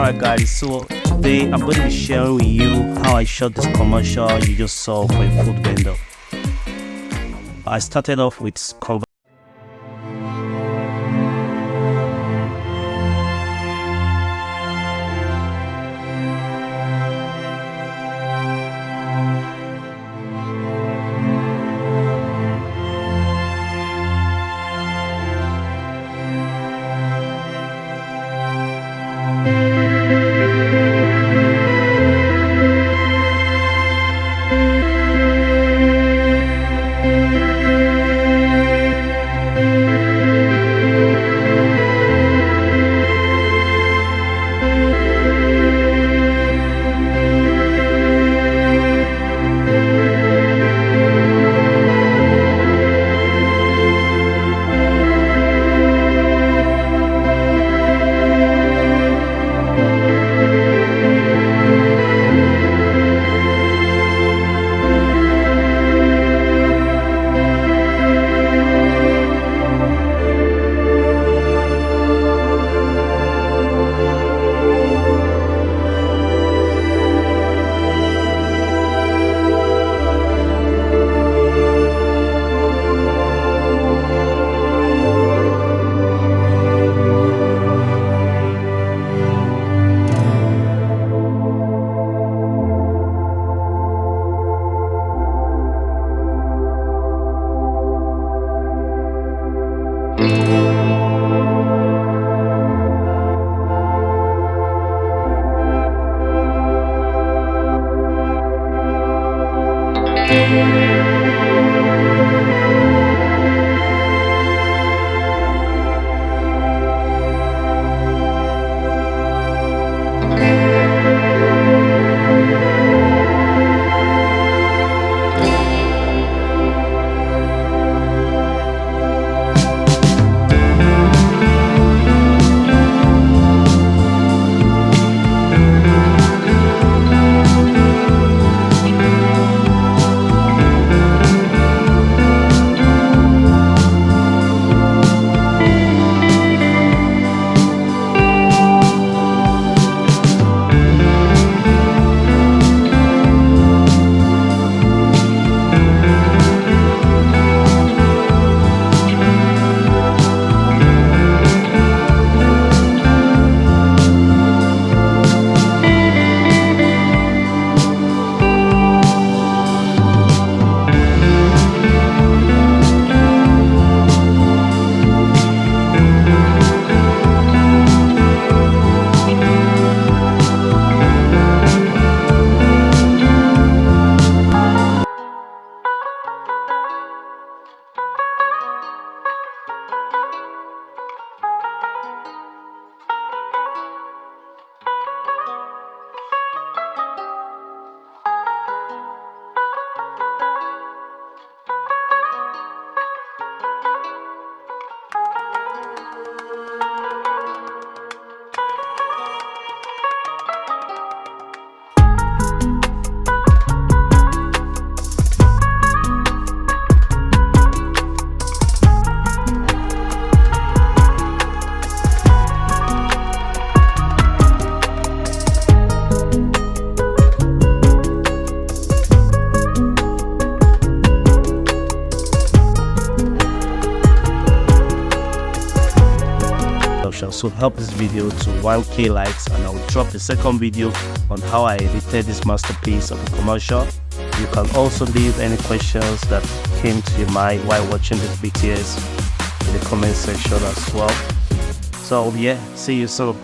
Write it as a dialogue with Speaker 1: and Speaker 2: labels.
Speaker 1: Alright guys, so today I'm going to be sharing with you how I shot this commercial you just saw for a food vendor. I started off with so help this video to 1k likes, and I will drop a second video on how I edited this masterpiece of a commercial. You can also leave any questions that came to your mind while watching this BTS in the comment section as well. So yeah, see you soon.